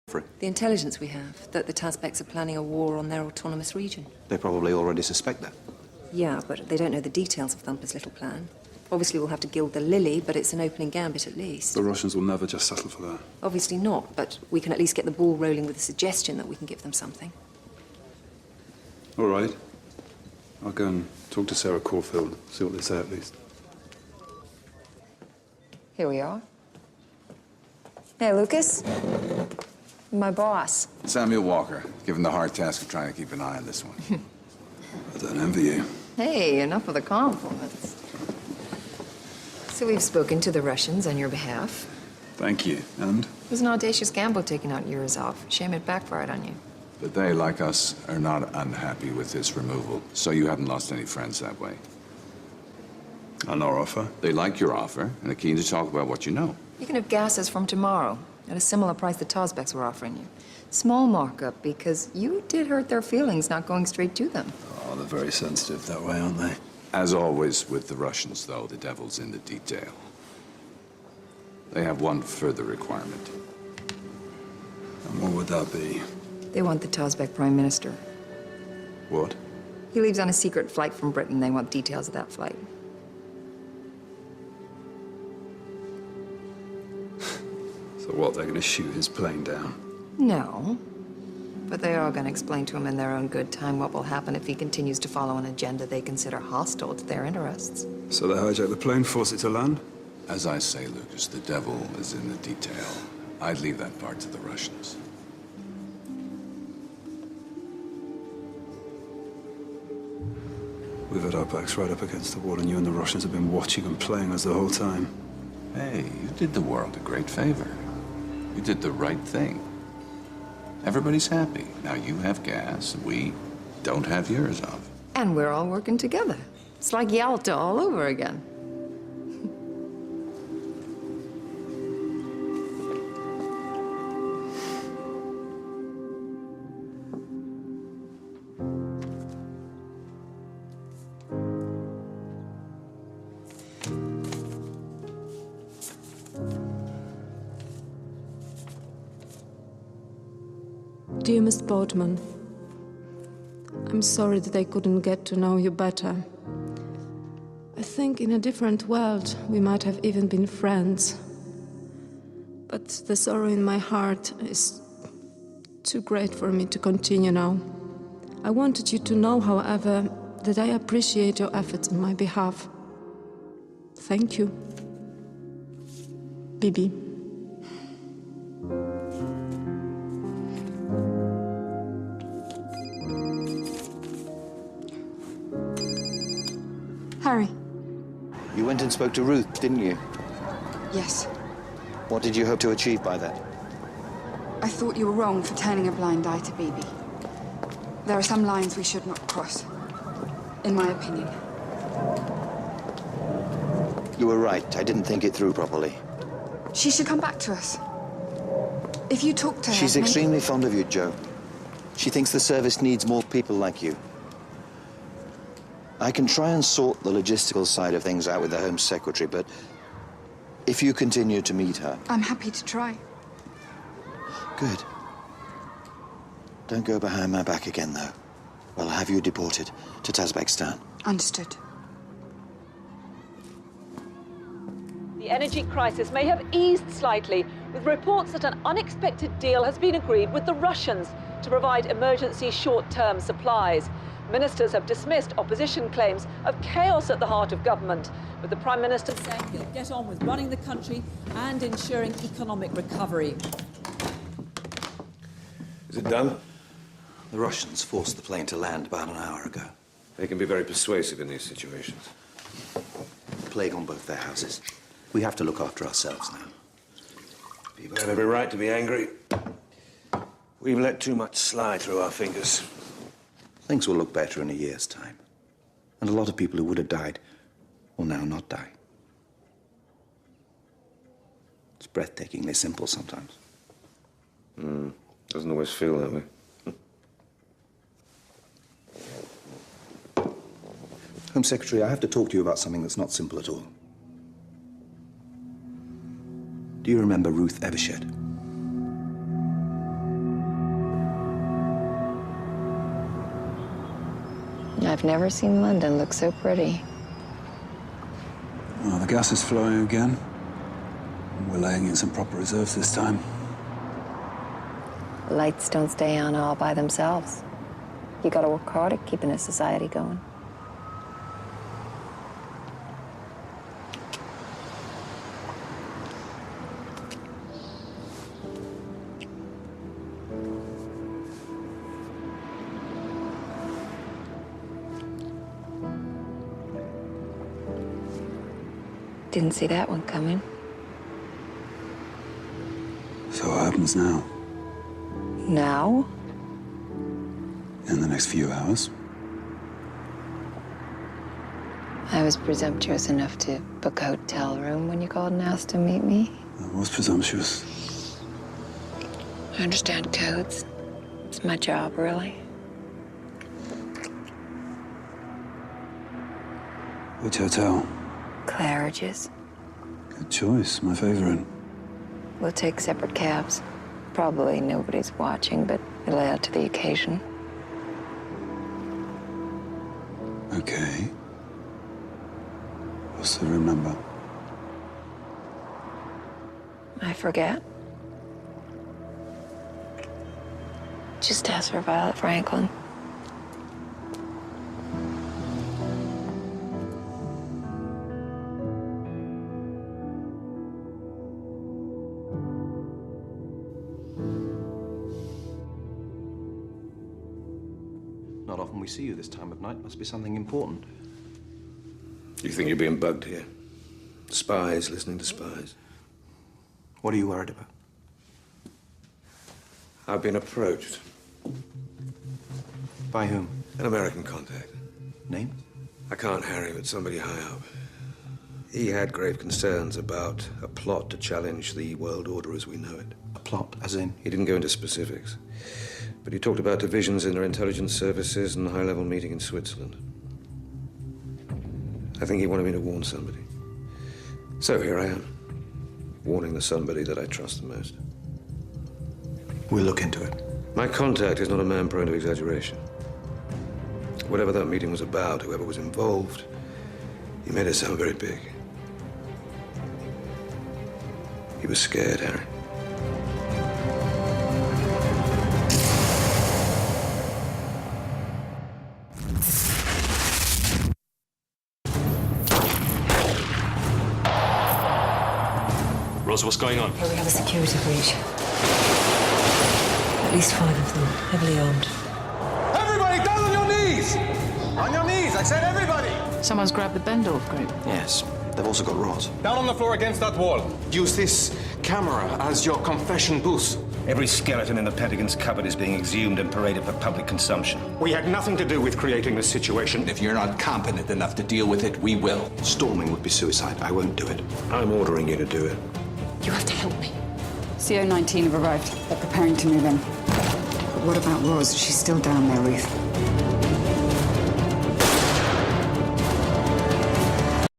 The intelligence we have, that the Tazbeks are planning a war on their autonomous region. They probably already suspect that. Yeah, but they don't know the details of Thumper's little plan. Obviously, we'll have to gild the lily, but it's an opening gambit at least. The Russians will never just settle for that. Obviously not, but we can at least get the ball rolling with a suggestion that we can give them something. All right. I'll go and talk to Sarah Caulfield, see what they say at least. Here we are. Hey, Lucas. My boss. Samuel Walker, given the hard task of trying to keep an eye on this one. I don't envy you. Hey, enough of the compliments. So we've spoken to the Russians on your behalf. Thank you. And? It was an audacious gamble taking out Yurizov. Shame it backfired on you. But they, like us, are not unhappy with this removal, so you haven't lost any friends that way. And our offer? They like your offer and are keen to talk about what you know. You can have gases from tomorrow at a similar price the Tazbeks were offering you. Small markup, because you did hurt their feelings not going straight to them. Oh, they're very sensitive that way, aren't they? As always with the Russians, though, the devil's in the detail. They have one further requirement. And what would that be? They want the Tazbek Prime Minister. What? He leaves on a secret flight from Britain. They want details of that flight. So what, they're going to shoot his plane down? No. But they are going to explain to him in their own good time what will happen if he continues to follow an agenda they consider hostile to their interests. So they hijack the plane, force it to land? As I say, Lucas, the devil is in the detail. I'd leave that part to the Russians. We've had our backs right up against the wall, and you and the Russians have been watching and playing us the whole time. Hey, you did the world a great favor. You did the right thing. Everybody's happy. Now you have gas, we don't have Yurizov. And we're all working together. It's like Yalta all over again. Dear Miss Boatman, I'm sorry that I couldn't get to know you better. I think in a different world we might have even been friends. But the sorrow in my heart is too great for me to continue now. I wanted you to know, however, that I appreciate your efforts on my behalf. Thank you. Bibi. Harry. You went and spoke to Ruth, didn't you? Yes. What did you hope to achieve by that? I thought you were wrong for turning a blind eye to Bibi. There are some lines we should not cross, in my opinion. You were right. I didn't think it through properly. She should come back to us. If you talk to her... She's extremely fond of you, Joe. She thinks the service needs more people like you. I can try and sort the logistical side of things out with the Home Secretary, but if you continue to meet her... I'm happy to try. Good. Don't go behind my back again, though. I'll have you deported to Tazbekistan. Understood. The energy crisis may have eased slightly, with reports that an unexpected deal has been agreed with the Russians to provide emergency short-term supplies. Ministers have dismissed opposition claims of chaos at the heart of government, with the Prime Minister saying he'll get on with running the country and ensuring economic recovery. Is it done? The Russians forced the plane to land about an hour ago. They can be very persuasive in these situations. Plague on both their houses. We have to look after ourselves now. People have every right to be angry. We've let too much slide through our fingers. Things will look better in a year's time. And a lot of people who would have died will now not die. It's breathtakingly simple sometimes. Doesn't always feel that way. Home Secretary, I have to talk to you about something that's not simple at all. Do you remember Ruth Evershed? I've never seen London look so pretty. Well, the gas is flowing again. We're laying in some proper reserves this time. Lights don't stay on all by themselves. You gotta work hard at keeping a society going. Didn't see that one coming. So what happens now? Now? In the next few hours? I was presumptuous enough to book a hotel room when you called and asked to meet me. That was presumptuous. I understand codes. It's my job, really. Which hotel? Claridge's. Good choice, my favorite. We'll take separate cabs. Probably nobody's watching, but it'll add to the occasion. Okay. What's the room number? I forget. Just ask for Violet Franklin. Not often we see you this time of night. Must be something important. You think you're being bugged here? Spies listening to spies. What are you worried about? I've been approached. By whom? An American contact. Name? I can't harry him, it's somebody high up. He had grave concerns about a plot to challenge the world order as we know it. A plot, as in? He didn't go into specifics, but he talked about divisions in their intelligence services and a high-level meeting in Switzerland. I think he wanted me to warn somebody. So here I am, warning the somebody that I trust the most. We'll look into it. My contact is not a man prone to exaggeration. Whatever that meeting was about, whoever was involved, he made it sound very big. He was scared, Harry. Rosa, what's going on? Here we have a security breach. At least 5 of them, heavily armed. Everybody down on your knees! On your knees, I said everybody! Someone's grabbed the Bendorf group. Yes. They've also got rods. Down on the floor against that wall. Use this camera as your confession booth. Every skeleton in the Pentagon's cupboard is being exhumed and paraded for public consumption. We had nothing to do with creating this situation. If you're not competent enough to deal with it, we will. Storming would be suicide. I won't do it. I'm ordering you to do it. You have to help me. CO-19 have arrived. They're preparing to move in. But what about Rose? She's still down there, Ruth.